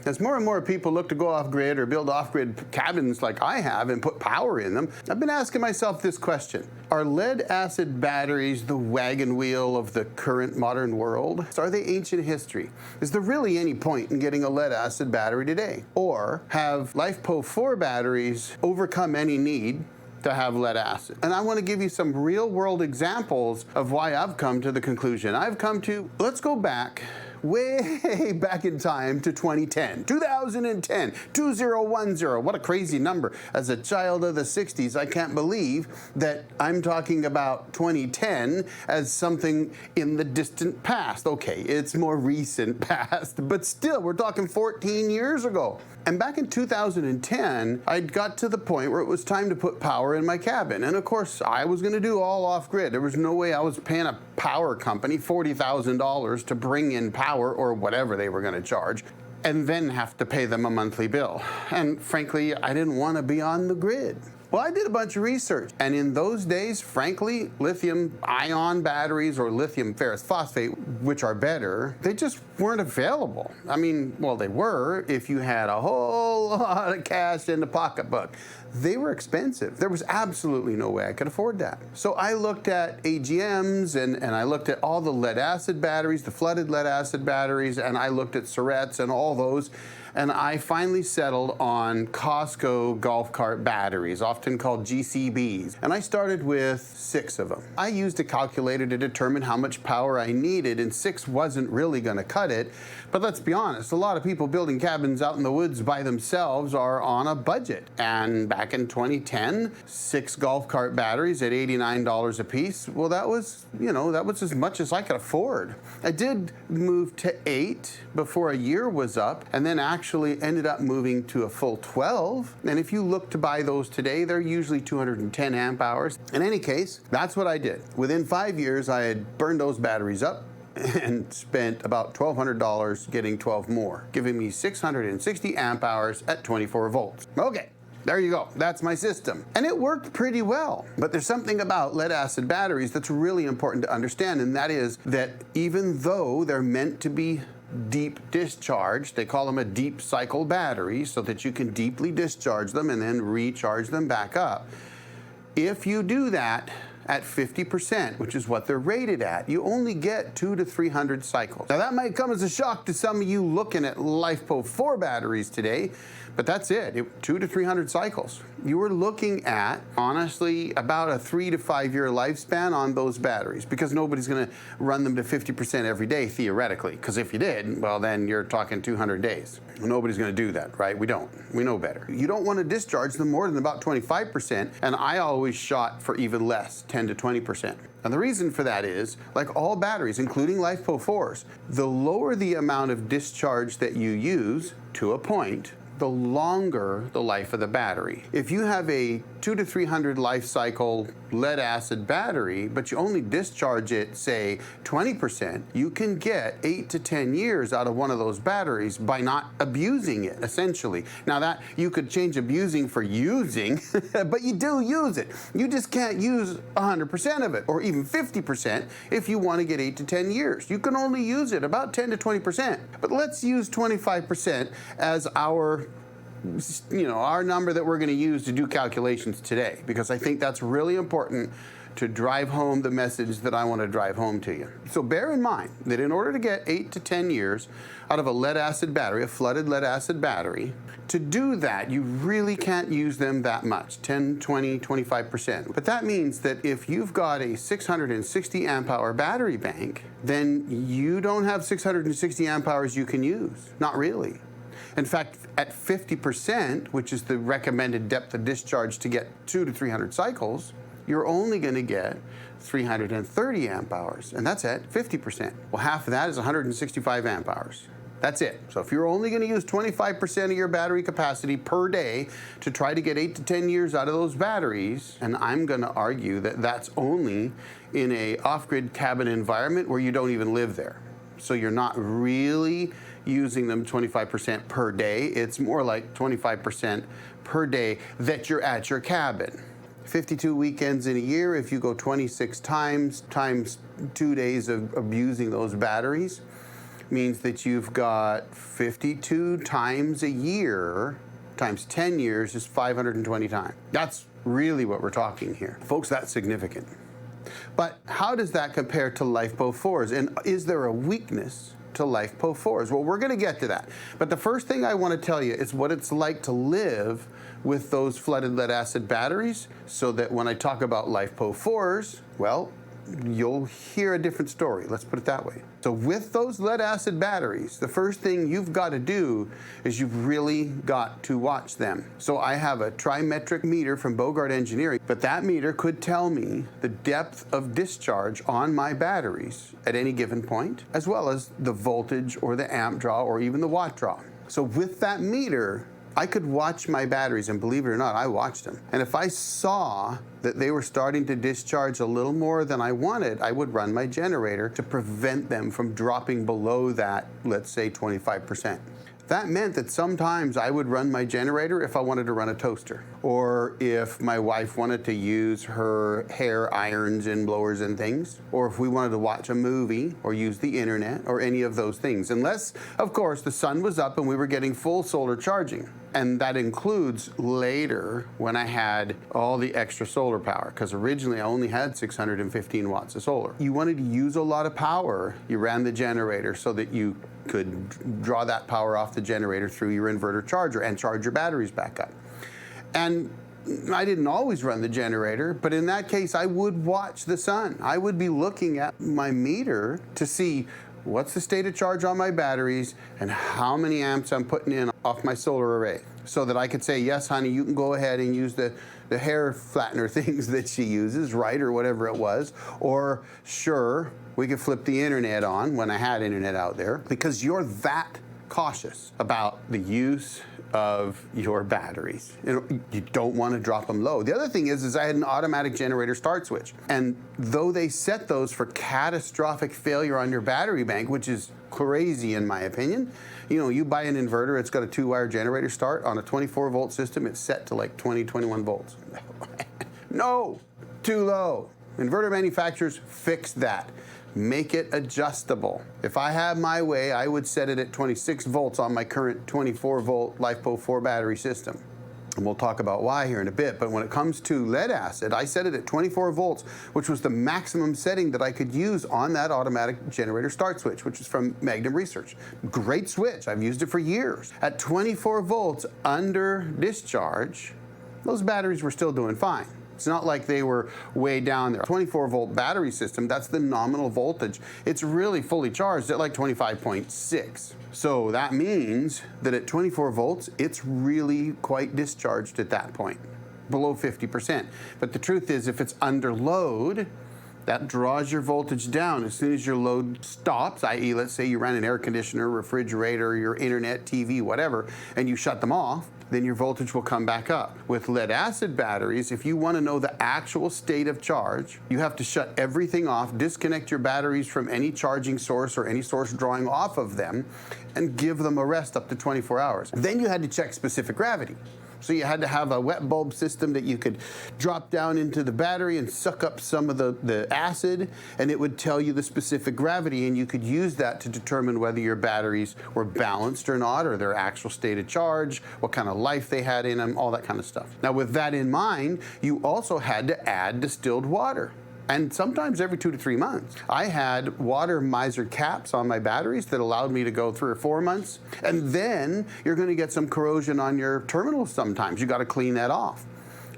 As more and more people look to go off-grid or build off-grid cabins like I have and put power in them, I've been asking myself this question. Are lead-acid batteries the wagon wheel of the current modern world? So are they ancient history? Is there really any point in getting a lead-acid battery today? Or have LiFePo4 batteries overcome any need to have lead acid? And I want to give you some real-world examples of why I've come to the conclusion I've come to. Let's go back, way back in time to 2010, 2010, 2010. What a crazy number. As a child of the 60s, I can't believe that I'm talking about 2010 as something in the distant past. Okay, it's more recent past, but still, we're talking 14 years ago. And back in 2010, I got to the point where it was time to put power in my cabin. And of course, I was going to do all off-grid. There was no way I was paying a power company $40,000 to bring in power or whatever they were going to charge, and then have to pay them a monthly bill. And frankly, I didn't want to be on the grid. Well, I did a bunch of research, and in those days, frankly, lithium-ion batteries or lithium ferrous phosphate, which are better, they just weren't available. I mean, well, they were if you had a whole lot of cash in the pocketbook. They were expensive. There was absolutely no way I could afford that. So I looked at AGMs, and I looked at all the lead-acid batteries, the flooded lead-acid batteries, and I looked at Surrettes and all those, and I finally settled on Costco golf cart batteries, often called GCBs. And I started with 6 of them. I used a calculator to determine how much power I needed, and 6 wasn't really going to cut it. But let's be honest, a lot of people building cabins out in the woods by themselves are on a budget. And back in 2010, 6 golf cart batteries at $89 a piece, well, that was as much as I could afford. I did move to 8 before a year was up, and then actually ended up moving to a full 12. And if you look to buy those today, they're usually 210 amp hours. In any case, that's what I did. Within 5 years, I had burned those batteries up and spent about $1,200 getting 12 more, giving me 660 amp hours at 24 volts. Okay. There you go. That's my system. And it worked pretty well. But there's something about lead-acid batteries that's really important to understand, and that is that even though they're meant to be deep discharge, they call them a deep cycle battery so that you can deeply discharge them and then recharge them back up. If you do that at 50%, which is what they're rated at, you only get 200 to 300 cycles. Now that might come as a shock to some of you looking at LiFePo4 batteries today, but that's it, 200 to 300 cycles. You were looking at, honestly, about a 3 to 5 year lifespan on those batteries, because nobody's gonna run them to 50% every day, theoretically, because if you did, well, then you're talking 200 days. Nobody's gonna do that, right? We don't. We know better. You don't wanna discharge them more than about 25%, and I always shot for even less, 10 to 20%. And the reason for that is, like all batteries, including LiFePo4s, the lower the amount of discharge that you use to a point, the longer the life of the battery. If you have a 200 to 300 life cycle lead acid battery, but you only discharge it, say, 20%, you can get 8 to 10 years out of one of those batteries by not abusing it, essentially. Now that, you could change abusing for using, but you do use it. You just can't use 100% of it, or even 50% if you want to get 8 to 10 years. You can only use it about 10 to 20%. But let's use 25% as our number that we're going to use to do calculations today, because I think that's really important to drive home the message that I want to drive home to you. So bear in mind that in order to get 8 to 10 years out of a lead acid battery, a flooded lead acid battery, to do that, you really can't use them that much, 10, 20, 25%. But that means that if you've got a 660 amp hour battery bank, then you don't have 660 amp hours you can use. Not really. In fact, at 50%, which is the recommended depth of discharge to get 200 to 300 cycles, you're only going to get 330 amp hours, and that's at 50%. Well, half of that is 165 amp hours. That's it. So if you're only going to use 25% of your battery capacity per day to try to get 8 to 10 years out of those batteries, and I'm going to argue that that's only in a off-grid cabin environment where you don't even live there. So you're not really using them 25% per day. It's more like 25% per day that you're at your cabin. 52 weekends in a year, if you go 26 times 2 days of abusing those batteries, means that you've got 52 times a year, times 10 years is 520 times. That's really what we're talking here. Folks, that's significant. But how does that compare to LiFePo4s? And is there a weakness to LiFePo4s? Well, we're going to get to that. But the first thing I want to tell you is what it's like to live with those flooded lead acid batteries, so that when I talk about LiFePo4s, well, you'll hear a different story. Let's put it that way. So with those lead acid batteries, the first thing you've got to do is you've really got to watch them. So I have a trimetric meter from Bogart Engineering, but that meter could tell me the depth of discharge on my batteries at any given point, as well as the voltage or the amp draw or even the watt draw. So with that meter, I could watch my batteries, and believe it or not, I watched them. And if I saw that they were starting to discharge a little more than I wanted, I would run my generator to prevent them from dropping below that, let's say 25%. That meant that sometimes I would run my generator if I wanted to run a toaster, or if my wife wanted to use her hair irons and blowers and things, or if we wanted to watch a movie or use the internet or any of those things. Unless, of course, the sun was up and we were getting full solar charging. And that includes later when I had all the extra solar power, because originally I only had 615 watts of solar. You wanted to use a lot of power, you ran the generator so that you could draw that power off the generator through your inverter charger and charge your batteries back up. And I didn't always run the generator, but in that case I would watch the sun. I would be looking at my meter to see what's the state of charge on my batteries and how many amps I'm putting in off my solar array, so that I could say, yes, honey, you can go ahead and use the hair flattener things that she uses, right, or whatever it was. Or, sure, we could flip the internet on when I had internet out there, because you're that cautious about the use of your batteries. You don't want to drop them low. The other thing is I had an automatic generator start switch. And though they set those for catastrophic failure on your battery bank, which is crazy in my opinion, you buy an inverter, it's got a 2-wire generator start. On a 24-volt system, it's set to like 20, 21 volts. No, too low. Inverter manufacturers, fix that. Make it adjustable. If I had my way, I would set it at 26 volts on my current 24-volt LiFePo4 battery system. And we'll talk about why here in a bit, but when it comes to lead acid, I set it at 24 volts, which was the maximum setting that I could use on that automatic generator start switch, which is from Magnum Research. Great switch, I've used it for years. At 24 volts under discharge, those batteries were still doing fine. It's not like they were way down there. 24-volt battery system, that's the nominal voltage. It's really fully charged at like 25.6. So that means that at 24 volts, it's really quite discharged at that point, below 50%. But the truth is, if it's under load, that draws your voltage down. As soon as your load stops, i.e., let's say you ran an air conditioner, refrigerator, your internet, TV, whatever, and you shut them off, then your voltage will come back up. With lead acid batteries, if you want to know the actual state of charge, you have to shut everything off, disconnect your batteries from any charging source or any source drawing off of them, and give them a rest up to 24 hours. Then you had to check specific gravity. So you had to have a wet bulb system that you could drop down into the battery and suck up some of the acid, and it would tell you the specific gravity, and you could use that to determine whether your batteries were balanced or not, or their actual state of charge, what kind of life they had in them, all that kind of stuff. Now with that in mind, you also had to add distilled water. And sometimes every 2 to 3 months. I had water miser caps on my batteries that allowed me to go 3 or 4 months. And then you're going to get some corrosion on your terminals sometimes. You got to clean that off.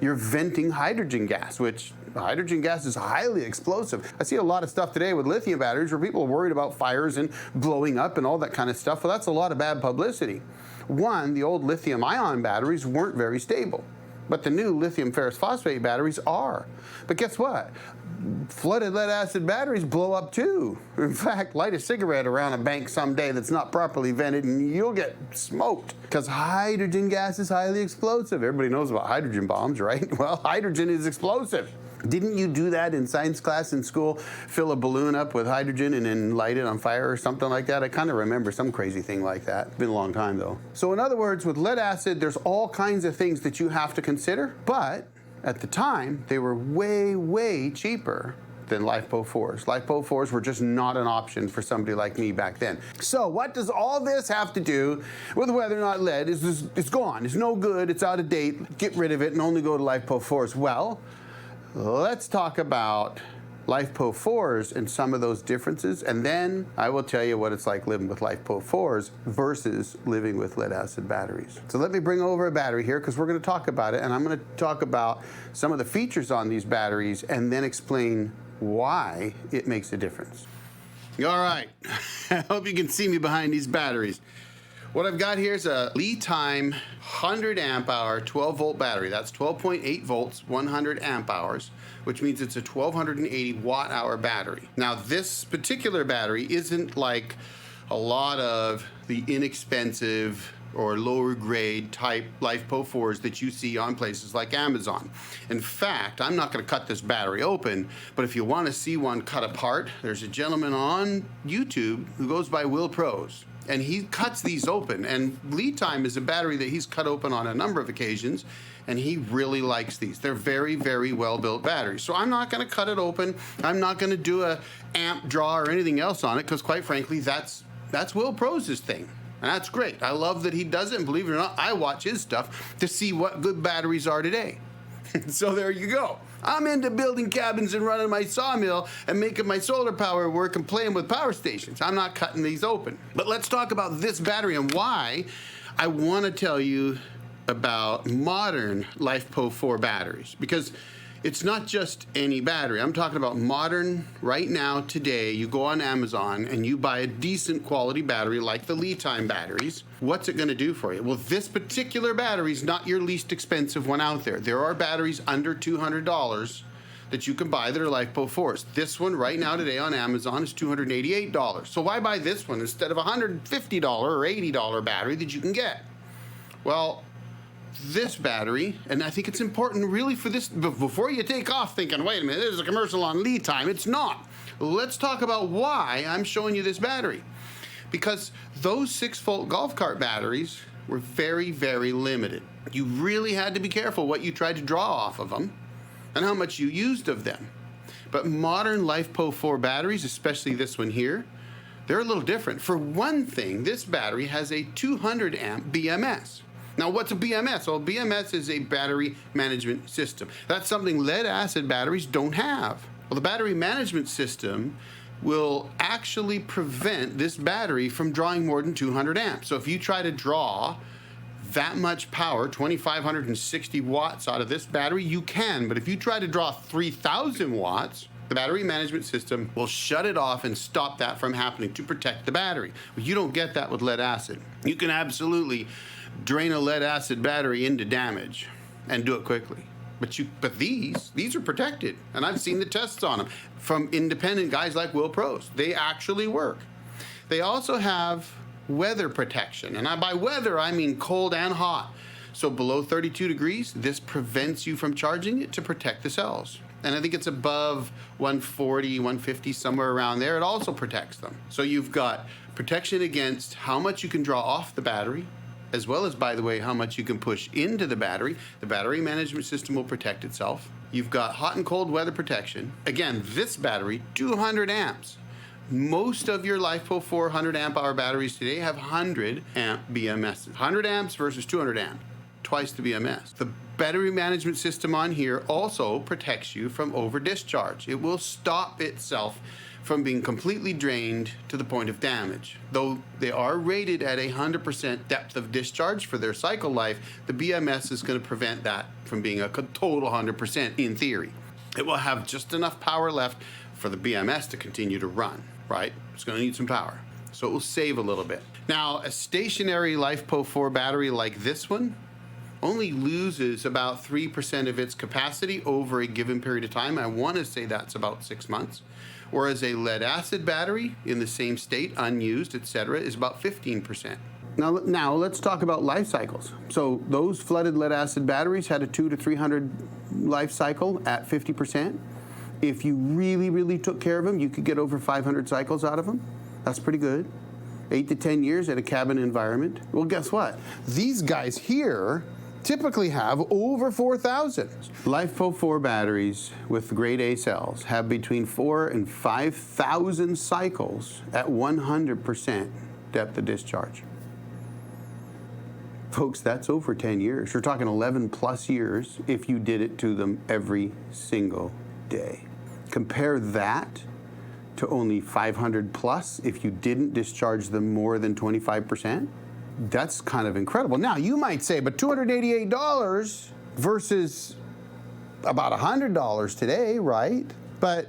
You're venting hydrogen gas, which hydrogen gas is highly explosive. I see a lot of stuff today with lithium batteries where people are worried about fires and blowing up and all that kind of stuff. Well, that's a lot of bad publicity. One, the old lithium ion batteries weren't very stable, but the new lithium ferrous phosphate batteries are. But guess what? Flooded lead acid batteries blow up too. In fact, light a cigarette around a bank someday that's not properly vented and you'll get smoked, because hydrogen gas is highly explosive. Everybody knows about hydrogen bombs, right? Well, hydrogen is explosive. Didn't you do that in science class in school? Fill a balloon up with hydrogen and then light it on fire or something like that? I kind of remember some crazy thing like that. It's been a long time though. So in other words, with lead acid, there's all kinds of things that you have to consider, but at the time, they were way, way cheaper than LiFePo4s. LiFePo4s were just not an option for somebody like me back then. So what does all this have to do with whether or not lead is gone? It's no good, it's out of date, get rid of it and only go to LiFePo4s. Well, let's talk about LiFePo4s and some of those differences, and then I will tell you what it's like living with LiFePo4s versus living with lead acid batteries. So let me bring over a battery here because we're going to talk about it, and I'm going to talk about some of the features on these batteries and then explain why it makes a difference. All right, I hope you can see me behind these batteries. What I've got here is a Lead Time 100 amp hour 12 volt battery. That's 12.8 volts, 100 amp hours, which means it's a 1280 watt hour battery. Now this particular battery isn't like a lot of the inexpensive or lower grade type LiFePo4s that you see on places like Amazon. In fact, I'm not going to cut this battery open, but if you want to see one cut apart, there's a gentleman on YouTube who goes by Will Pros, and he cuts these open. And Lead Time is a battery that he's cut open on a number of occasions, and he really likes these. They're very, very well built batteries. So I'm not going to cut it open. I'm not going to do a amp draw or anything else on it, because quite frankly, that's Will Pros' thing. And that's great. I love that he does it, and believe it or not, I watch his stuff to see what good batteries are today. So there you go. I'm into building cabins and running my sawmill and making my solar power work and playing with power stations. I'm not cutting these open. But let's talk about this battery and why I want to tell you about modern LiFePo4 batteries, because it's not just any battery. I'm talking about modern, right now, today, you go on Amazon and you buy a decent quality battery like the Lead Time batteries. What's it gonna do for you? Well, this particular battery is not your least expensive one out there. There are batteries under $200 that you can buy that are LiFePo4s. This one right now today on Amazon is $288. So why buy this one instead of a $150 or $80 battery that you can get? Well, this battery, and I think it's important really for this, before you take off thinking, wait a minute, there's a commercial on Lead Time. It's not. Let's talk about why I'm showing you this battery. Because those 6-volt golf cart batteries were very, very limited. You really had to be careful what you tried to draw off of them and how much you used of them. But modern LiFePo4 batteries, especially this one here, they're a little different. For one thing, this battery has a 200 amp BMS. Now, what's a BMS? Well, BMS is a battery management system. That's something lead acid batteries don't have. Well, the battery management system will actually prevent this battery from drawing more than 200 amps. So if you try to draw that much power, 2,560 watts out of this battery, you can. But if you try to draw 3,000 watts, the battery management system will shut it off and stop that from happening to protect the battery. Well, you don't get that with lead acid. You can absolutely drain a lead acid battery into damage and do it quickly. But these are protected, and I've seen the tests on them from independent guys like Will Pros. They actually work. They also have weather protection, and by weather I mean cold and hot. So below 32 degrees, this prevents you from charging it to protect the cells. And I think it's above 140, 150, somewhere around there. It also protects them. So you've got protection against how much you can draw off the battery, as well as, by the way, how much you can push into the battery. The battery management system will protect itself. You've got hot and cold weather protection. Again, this battery, 200 amps. Most of your LiFePo4 100 amp hour batteries today have 100 amp BMS. 100 amps versus 200 amp, twice the BMS. The battery management system on here also protects you from over discharge. It will stop itself from being completely drained to the point of damage. Though they are rated at 100% depth of discharge for their cycle life, the BMS is going to prevent that from being a total 100% in theory. It will have just enough power left for the BMS to continue to run, right? It's going to need some power. So it will save a little bit. Now, a stationary LiFePo4 battery like this one only loses about 3% of its capacity over a given period of time. I want to say that's about 6 months. Whereas a lead acid battery in the same state, unused, etc., is about 15%. Now let's talk about life cycles. So those flooded lead acid batteries had a 200 to 300 life cycle at 50%. If you really, really took care of them, you could get over 500 cycles out of them. That's pretty good. 8 to 10 years at a cabin environment. Well, guess what? These guys here, typically have over 4,000. LiFePo4 batteries with grade A cells have between 4,000 and 5,000 cycles at 100% depth of discharge. Folks, that's over 10 years. You're talking 11 plus years if you did it to them every single day. Compare that to only 500 plus if you didn't discharge them more than 25%. That's kind of incredible. Now, you might say, but $288 versus about $100 today, right? But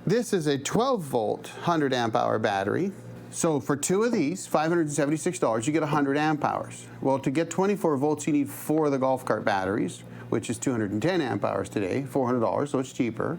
this is a 12-volt, 100 amp hour battery. So for two of these, $576, you get 100 amp hours. Well, to get 24 volts, you need 4 of the golf cart batteries, which is 210 amp hours today, $400, so it's cheaper.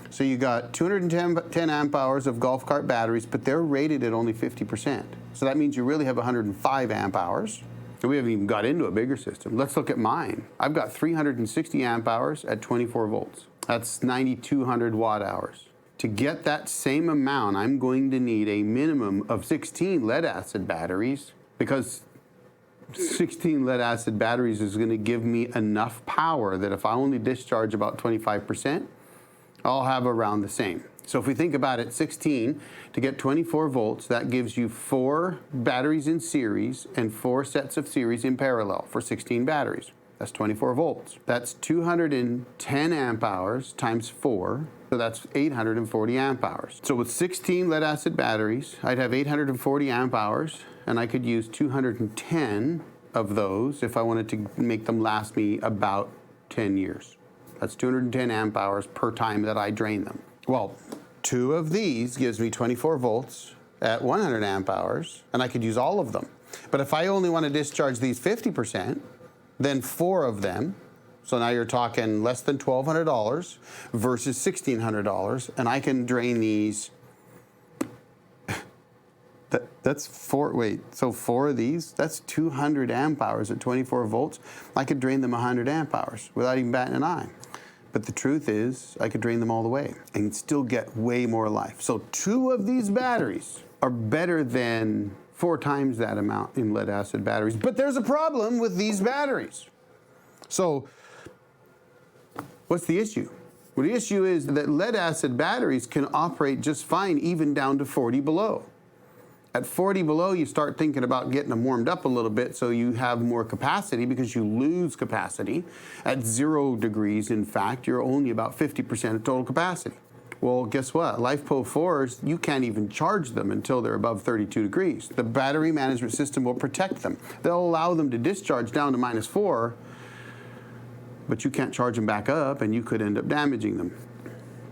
So you got 210 amp hours of golf cart batteries, but they're rated at only 50%. So that means you really have 105 amp hours. And we haven't even got into a bigger system. Let's look at mine. I've got 360 amp hours at 24 volts. That's 9,200 watt hours. To get that same amount, I'm going to need a minimum of 16 lead acid batteries, because 16 lead acid batteries is going to give me enough power that if I only discharge about 25%, I'll have around the same. So if we think about it, 16 to get 24 volts, that gives you 4 batteries in series and 4 sets of series in parallel for 16 batteries. That's 24 volts. That's 210 amp hours times 4, so that's 840 amp hours. So with 16 lead acid batteries, I'd have 840 amp hours, and I could use 210 of those if I wanted to make them last me about 10 years. That's 210 amp hours per time that I drain them. Well, 2 of these gives me 24 volts at 100 amp hours, and I could use all of them. But if I only want to discharge these 50%, then 4 of them, so now you're talking less than $1,200 versus $1,600, and I can drain these. That's 4, wait, so 4 of these, that's 200 amp hours at 24 volts. I could drain them 100 amp hours without even batting an eye. But the truth is, I could drain them all the way and still get way more life. So 2 of these batteries are better than 4 times that amount in lead acid batteries. But there's a problem with these batteries. So what's the issue? Well, the issue is that lead acid batteries can operate just fine even down to 40 below. At 40 below, you start thinking about getting them warmed up a little bit so you have more capacity, because you lose capacity. At 0 degrees, in fact, you're only about 50% of total capacity. Well, guess what? LiFePo4s, you can't even charge them until they're above 32 degrees. The battery management system will protect them. They'll allow them to discharge down to -4, but you can't charge them back up, and you could end up damaging them.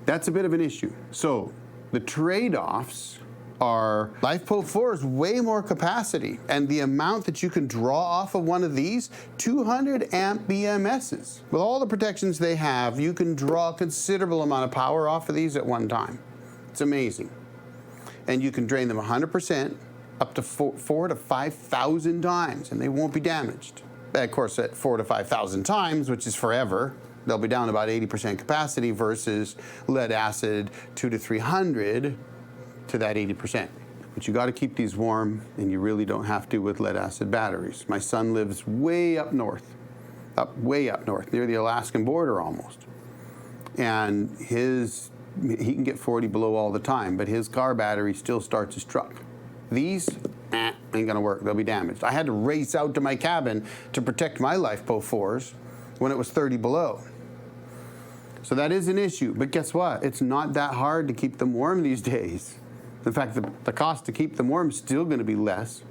That's a bit of an issue. So the trade-offs are LiFePo4 is way more capacity, and the amount that you can draw off of one of these, 200 amp BMSs. With all the protections they have, you can draw a considerable amount of power off of these at one time. It's amazing. And you can drain them 100% up to 4 to 5,000 times, and they won't be damaged. Of course, at 4 to 5,000 times, which is forever, they'll be down about 80% capacity versus lead acid 200 to 300 to that 80%. But you got to keep these warm, and you really don't have to with lead acid batteries. My son lives way up north, way up north, near the Alaskan border almost. And he can get 40 below all the time, but his car battery still starts his truck. These, ain't gonna work, they'll be damaged. I had to race out to my cabin to protect my LiFePo4s when it was 30 below. So that is an issue, but guess what? It's not that hard to keep them warm these days. In fact, the cost to keep them warm is still going to be less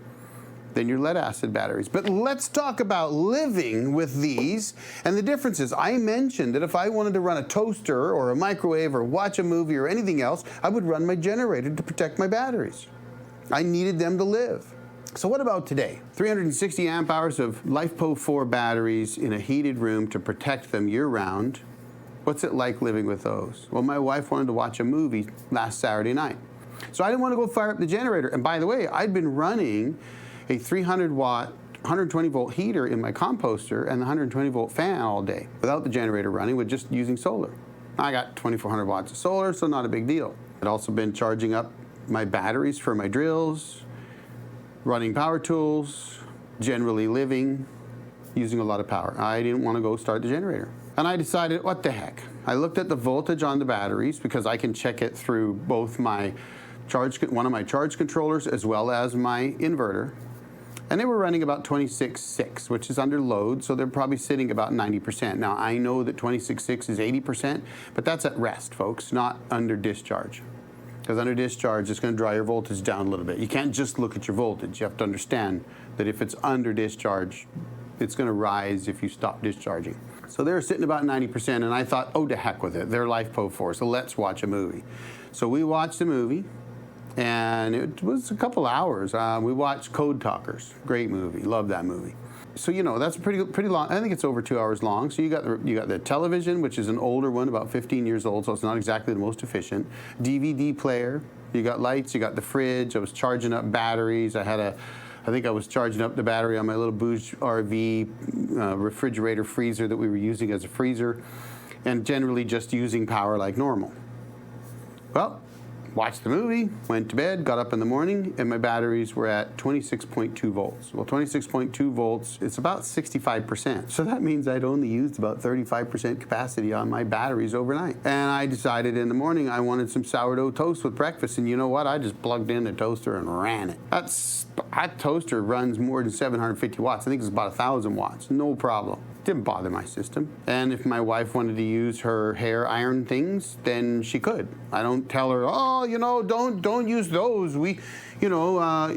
than your lead acid batteries. But let's talk about living with these and the differences. I mentioned that if I wanted to run a toaster or a microwave or watch a movie or anything else, I would run my generator to protect my batteries. I needed them to live. So what about today? 360 amp hours of LiFePo4 batteries in a heated room to protect them year-round. What's it like living with those? Well, my wife wanted to watch a movie last Saturday night. So I didn't want to go fire up the generator. And by the way, I'd been running a 300 watt, 120 volt heater in my composter and the 120 volt fan all day without the generator running, with just using solar. I got 2,400 watts of solar, so not a big deal. I'd also been charging up my batteries for my drills, running power tools, generally living. using a lot of power. I didn't want to go start the generator. And I decided, what the heck? I looked at the voltage on the batteries because I can check it through both my one of my charge controllers as well as my inverter. And they were running about 26.6, which is under load, so they're probably sitting about 90%. Now, I know that 26.6 is 80%, but that's at rest, folks, not under discharge. Because under discharge, it's going to draw your voltage down a little bit. You can't just look at your voltage. You have to understand that if it's under discharge, it's going to rise if you stop discharging. So they're sitting about 90%, and I thought, oh, to heck with it. They're LiFePo4, so let's watch a movie. So we watched the movie. And it was a couple hours. We watched Code Talkers. Great movie. Love that movie. So, you know, that's pretty long. I think it's over 2 hours long. So you got the television, which is an older one, about 15 years old, so it's not exactly the most efficient. DVD player. You got lights. You got the fridge. I was charging up batteries. I think I was charging up the battery on my little Bouge RV refrigerator freezer that we were using as a freezer, and generally just using power like normal. Well, watched the movie, went to bed, got up in the morning, and my batteries were at 26.2 volts. Well, 26.2 volts, it's about 65%. So that means I'd only used about 35% capacity on my batteries overnight. And I decided in the morning I wanted some sourdough toast with breakfast, and you know what? I just plugged in the toaster and ran it. That toaster runs more than 750 watts. I think it's about 1,000 watts, no problem. Didn't bother my system. And if my wife wanted to use her hair iron things, then she could. I don't tell her, oh, you know, don't use those. We've got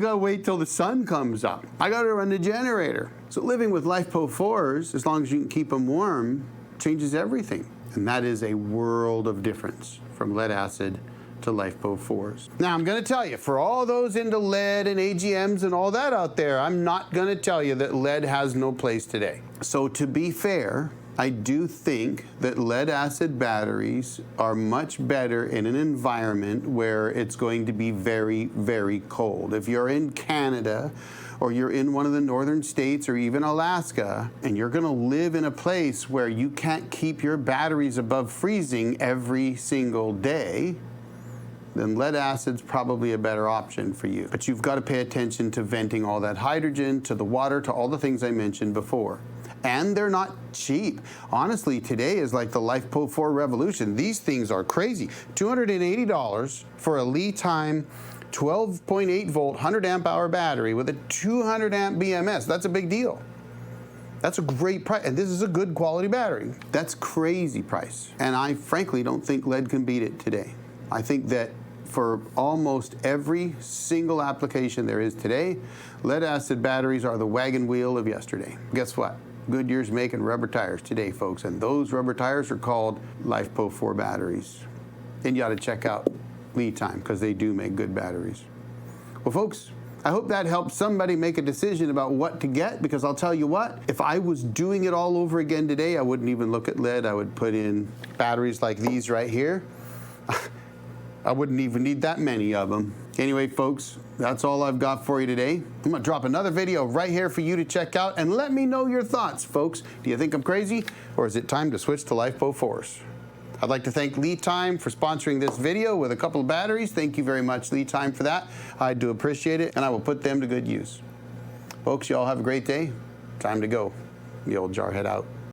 to wait till the sun comes up. I got to run the generator. So living with LiFePo4s, as long as you can keep them warm, changes everything. And that is a world of difference from lead acid to LiFePo4s. Now, I'm going to tell you, for all those into lead and AGMs and all that out there, I'm not going to tell you that lead has no place today. So to be fair, I do think that lead acid batteries are much better in an environment where it's going to be very, very cold. If you're in Canada, or you're in one of the northern states, or even Alaska, and you're going to live in a place where you can't keep your batteries above freezing every single day, then lead acid's probably a better option for you. But you've got to pay attention to venting all that hydrogen, to the water, to all the things I mentioned before. And they're not cheap. Honestly, today is like the LiFePo4 revolution. These things are crazy. $280 for a lead time 12.8 volt, 100 amp hour battery with a 200 amp BMS. That's a big deal. That's a great price, and this is a good quality battery. That's crazy price. And I frankly don't think lead can beat it today. I think that for almost every single application there is today, lead acid batteries are the wagon wheel of yesterday. Guess what? Goodyear's making rubber tires today, folks, and those rubber tires are called LiFePo4 batteries. And you ought to check out Lead Time, because they do make good batteries. Well, folks, I hope that helps somebody make a decision about what to get, because I'll tell you what, if I was doing it all over again today, I wouldn't even look at lead. I would put in batteries like these right here. I wouldn't even need that many of them. Anyway, folks, that's all I've got for you today. I'm gonna drop another video right here for you to check out, and let me know your thoughts, folks. Do you think I'm crazy, or is it time to switch to LiFePo4s? I'd like to thank Lead Time for sponsoring this video with a couple of batteries. Thank you very much, Lead Time, for that. I do appreciate it, and I will put them to good use. Folks, you all have a great day. Time to go. The old Jarhead out.